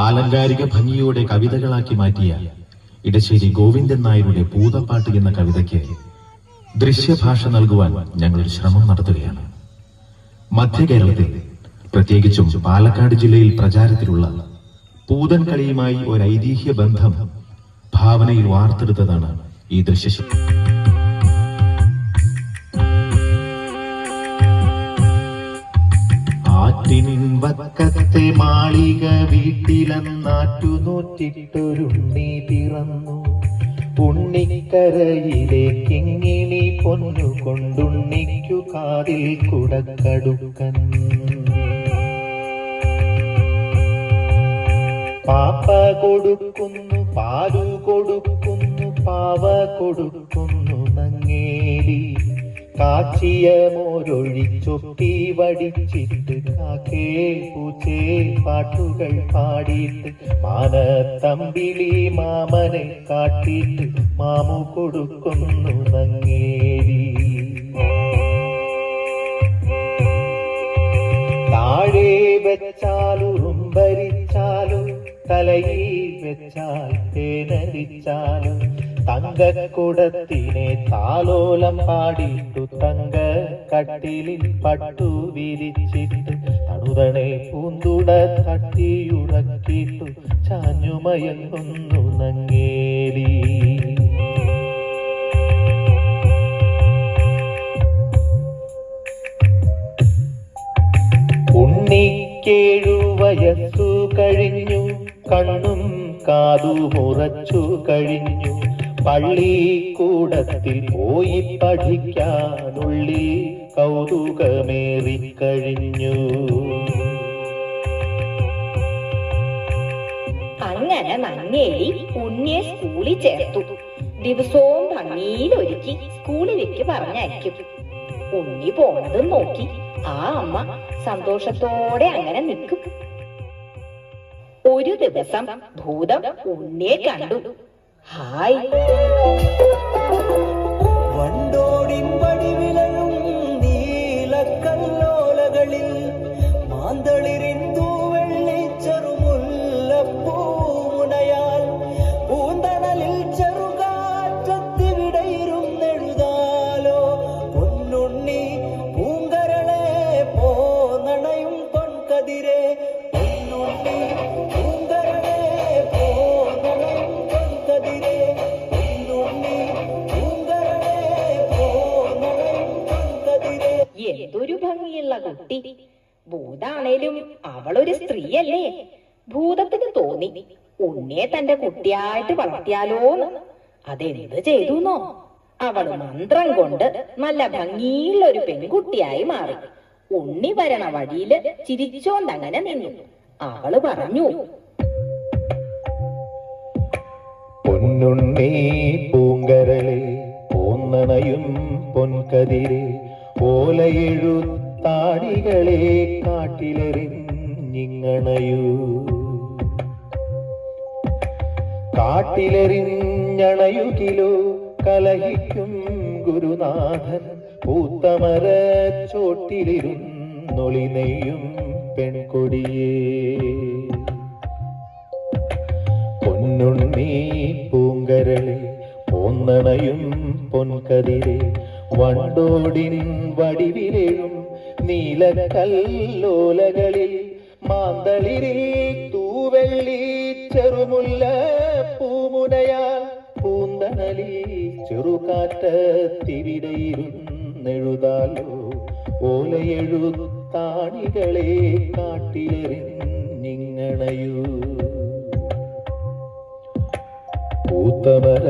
ആലങ്കാരിക ഭംഗിയോടെ കവിതകളാക്കി മാറ്റിയ ഇടശ്ശേരി ഗോവിന്ദൻ നായരുടെ പൂതപ്പാട്ട് എന്ന കവിതയ്ക്ക് ദൃശ്യഭാഷ നൽകുവാൻ ഞങ്ങളൊരു ശ്രമം നടത്തുകയാണ്. മധ്യ കേരളത്തിൽ, പ്രത്യേകിച്ചും പാലക്കാട് ജില്ലയിൽ പ്രചാരത്തിലുള്ള പൂതൻ കളിയുമായി ഒരു ഐതിഹ്യ ബന്ധം ഭാവനയിൽ വാർത്തെടുത്തതാണ് ഈ ദൃശ്യശില്പം. വക്കത്തെ മാളിക വീട്ടിലെന്നാറ്റുനോറ്റിട്ടൊരുണ്ണി പിറന്നു. ഉണ്ണിക്കരയിലെ കിങ്ങിണി പൊന്നു കൊണ്ടുണ്ണിക്കു കാതിൽ കുടക്കടുക്കൻ. പാപ്പ കൊടുക്കുന്നു, പാലു കൊടുക്കുന്നു, പാവ കൊടുക്കുന്നു നങ്ങേലി. കാച്ചിയ മോരൊഴിച്ചൊട്ടി വടിച്ചിട്ട് കാക്കേ പൂച്ചേ പാട്ടുകൾ പാടിയിട്ട് മാനത്തമ്പിളി മാമനെ കാട്ടിയിട്ട് മാമു കൊടുക്കുന്നു നങ്ങേലി. താഴെ വെച്ചാലും ഭരിച്ചാലും തലയിൽ വെച്ചാൽ തേനരിച്ചാലും തങ്കക്കുടത്തിനെ താലോലം പാടിയിട്ടു തങ്ക കട്ടിലിൽ പട്ടു വിരിച്ചിട്ട് തണുതണെ പൂന്തുട തട്ടിയുറക്കിയിട്ടു ചാഞ്ഞുമയങ്ങുന്നു നങ്ങേലി. ഉണ്ണിക്കേഴു വയസ്സു കഴിഞ്ഞു, കണ്ണും കാതു മുറച്ചു കഴിഞ്ഞു. പള്ളിക്കൂടത്തിൽ പോയി പഠിക്കാനുള്ളി കൗതുകമേറിക്കഴിഞ്ഞു. അങ്ങനെ നങ്ങേലി ഉണ്ണിയെ സ്കൂളിൽ ചേർത്തു. ദിവസവും ഭംഗിയിലൊരുക്കി സ്കൂളിലേക്ക് പറഞ്ഞയക്കും. ഉണ്ണി പോണതും നോക്കി ആ അമ്മ സന്തോഷത്തോടെ അങ്ങനെ നിൽക്കും. ഒരു ദിവസം ഭൂതം ഉണ്ണിയെ കണ്ടു. ഹായ്. വണ്ടോടിൻ വടിവിലഴും നീലക്കല്ലോലകളിൽ മാന്തളിരിന്തു വെള്ളിച്ചെറുമുല്ലപ്പൂമുനയാൽ പൂന്തണലിൽ ചെറുകാറ്റത്തിവിടയിരുന്നെഴുതാലോ പൊന്നുണ്ണി പൂങ്കരളെ പോന്നണയും പൊൻകതിരെ. പൊന്നുണ്ണി പൂങ്കരളെ പോന്നണയും പൊൻകതിരെ. പൊന്നുണ്ണി പൂങ്കരളെ പോന്നണയും പൊൻകതിരെ. എന്തൊരു ഭംഗിയുള്ള കുട്ടി! ഭൂതാണേലും അവളൊരു സ്ത്രീയല്ലേ? ഭൂതത്തിന് തോന്നി ഉണ്ണിയെ തന്റെ കുട്ടിയായിട്ട് വളർത്തിയാലോന്ന്. അതെന്ത് ചെയ്തുന്നോ? അവള് മന്ത്രം കൊണ്ട് നല്ല ഭംഗിയുള്ള ഒരു പെൺകുട്ടിയായി മാറി. ഉണ്ണി വരണ വഴിയില് ചിരിച്ചോണ്ടങ്ങനെ നിന്നു. അവള് പറഞ്ഞു, പൊന്നുണ്ണി പൂങ്കരളെ പോന്നണയും പൊൻകതിരെ. ഓലയെഴുത്താടികളെ കാട്ടിലെറിഞ്ഞിങ്ങണയൂ. കാട്ടിലെറിഞ്ഞണയുകിലോ കലഹിക്കും ഗുരുനാഥൻ. പൂത്തമര ചോട്ടിലിരുന്നൊളി നെയ്യും പെൺകൊടിയേ. പൊന്നുണ്ണി പൂങ്കരളെ പോന്നണയും പൊൻകതിരെ. വണ്ടോടിൻ വടിവിലേഴും നീലക്കല്ലോലകളിൽ മാന്തളിരിൽ തൂവെള്ളി ചെറുമുല്ല പൂമുനയാൽ പൂന്തണലിൽ ചെറുകാറ്റത്തിവിടയിരുന്നെഴുതാലോ ഓലയെഴുത്താണികളെ കാട്ടിലെറിഞ്ഞിങ്ങണയൂ. പൂത്തമര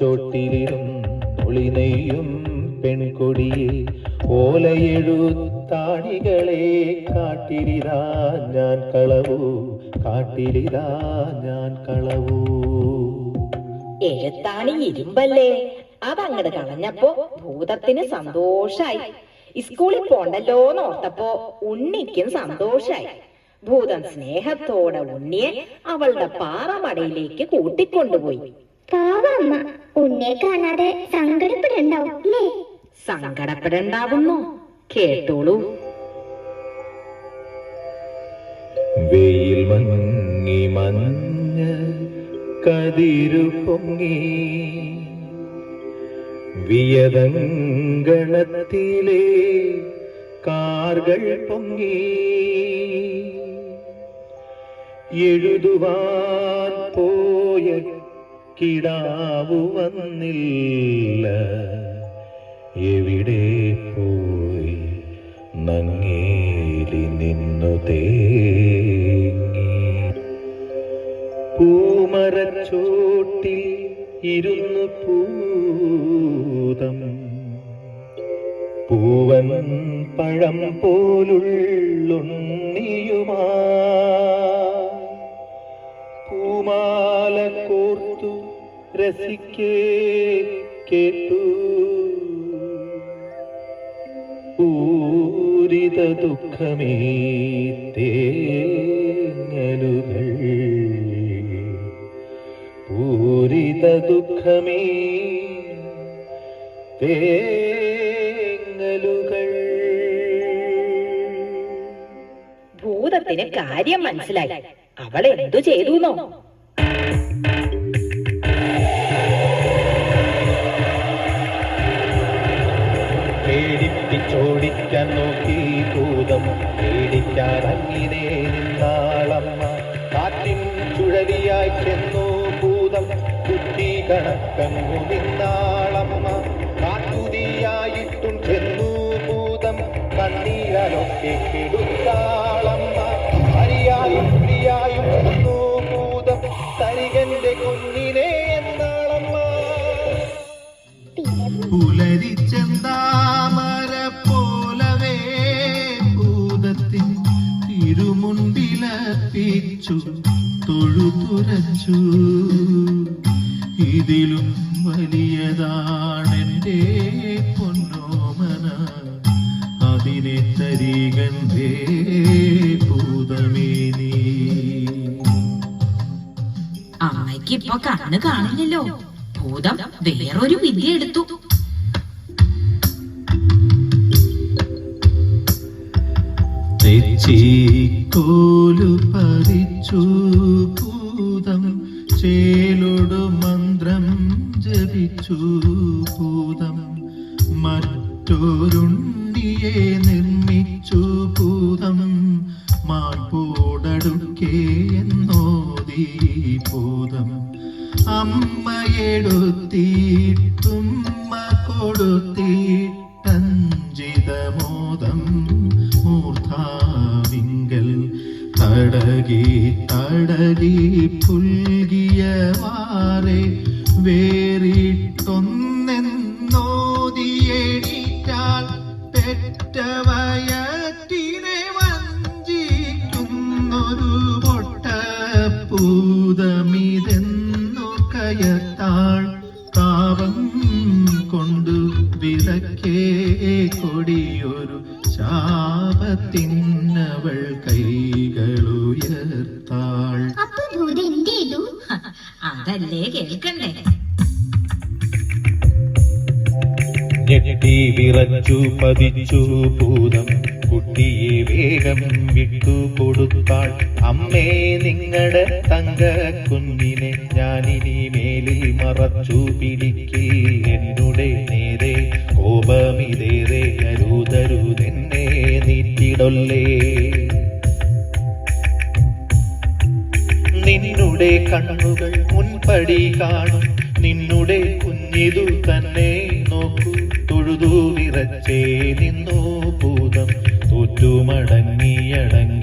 ചോട്ടിലിരുന്നൊളി നെയ്യും പെൺകൊടിയെ. ഓലയെഴുത്താണികളെ കാട്ടിലിതാ ഞാൻ കളവൂ, കാട്ടിലിതാ ഞാൻ കളവൂ. എഴുത്താണി ഇരുമ്പല്ലേ? അതങ്ങട് കളഞ്ഞപ്പോ ഭൂതത്തിന് സന്തോഷായി. സ്കൂളിൽ പോണ്ടല്ലോന്ന് ഓർത്തപ്പോ ഉണ്ണിക്കും സന്തോഷായി. ഭൂതം സ്നേഹത്തോടെ ഉണ്ണിയെ അവളുടെ പാറമടയിലേക്ക് കൂട്ടിക്കൊണ്ടുപോയി. പാവമ്മ ഉണ്ണിയെ കാണാതെ സങ്കടപ്പെടണ്ടാവും അല്ലേ? സങ്കടപ്പെടണ്ടാവുന്നു. കേട്ടോളൂ. കതിരു പൊങ്ങി വിയതങ്കണത്തിലെ കാർകൾ പൊങ്ങി എഴുതുവാൻ പോയ കിടാവു വന്നില്ല എവിടെ പോയി നങ്ങേലി നിന്നു തേങ്ങി പൂമരച്ചോട്ടിൽ ഇരുന്നു പൂതം പൂവൻ പഴം പോലുള്ളുണ്ണിയുമാ പൂമാല കോർത്തു രസിക്കേ കേട്ടു പൂരിത ദുഃഖമേ തേങ്ങലുകൾ പൂരിത ദുഃഖമേ തേങ്ങലുകൾ. ഭൂതത്തിന് കാര്യം മനസ്സിലായി. അവൾ എന്തു ചെയ്തുന്നോ? പേടിപ്പിച്ചോടിക്കാൻ നോക്കി ഭൂതം പേടിക്കാറങ്ങിനെ നിന്നാളമ്മ കാറ്റിൻ ചുഴലിയായി ചെന്നു ഭൂതം കുത്തി കണക്കങ്ങു നിന്നാളമ്മ കാട്ടുതീയായിട്ടും ചെന്നു ഭൂതം കണ്ണീരലൊക്കെ കെടുത്താളമ്മ ഹരിയായും പ്രിയായും ചെന്നു ഭൂതം തരികന്റെ കുഞ്ഞിനെ എന്നാളമ്മ പുലരിച്ചെന്താമര പോലവേ ഭൂതത്തിൻ തിരുമുൻപിലർപ്പിച്ചു തൊഴുതുരച്ചു ഇതിലും വലിയതാണെന്റെ പൊന്നോമന അതിനെ തരികണ്ടേ ഭൂതമേ നീ. അമ്മയ്ക്കിപ്പൊ കണ്ണ് കാണില്ലല്ലോ. ഭൂതം വേറൊരു വിദ്യ എടുത്തു. തെച്ചിക്കോലു പറിച്ചു ഭൂതം ചേലോടു മന്ത്രം ജപിച്ചു ഭൂതം മറ്റൊരുണ്ണിയെ നിർമ്മിച്ചു ഭൂതം മാർപ്പോടടുക്കേ എന്നോദീ ഭൂതം അമ്മയെടുത്തിട്ടുമ്മ കൊടുത്തിട്ടഞ്ചിതമോദം മൂർധാവിങ്കൽ തടകി തടകി പുൽകിയ വാറെ വേറിട്ടൊന്നെന്നോദിയേറ്റാൽ പെറ്റവയറ്റിനെ വഞ്ചിക്കുന്നൊരു പൊട്ടപ്പൂതമിതെന്നു കയത്താൾ താപം കൊണ്ടു വിറക്കേ കൊടിയൊരു ശാപത്തിന്നവൾ കൈകളുയർത്താൾ. അപ്പൊ ഭൂതം എന്ത് ചെയ്തു? അതല്ലേ കേൾക്കണ്ടേ. ഞെട്ടി വിറച്ചു പതിച്ചു ഭൂതം കുട്ടിയെ വേഗം വിട്ടു കൊടുത്താൾ. അമ്മേ നിങ്ങളുടെ തങ്ക കുഞ്ഞിനെ ഞാനിനി മേലിൽ മറച്ചു പിടിക്കേ എന്നുടെ നേരെ കോപമിതേറെ കരുതരുതെന്നെ നീറ്റിടൊല്ലേ. നിന്നുടെ കണ്ണുകൾ മുൻപടി കാണും നിന്നുടെ കുഞ്ഞിതു തന്നെ നോക്കൂ. തൊഴുതു വിറച്ചേ നിന്നു ഭൂതം തോറ്റുമടങ്ങിയടങ്ങി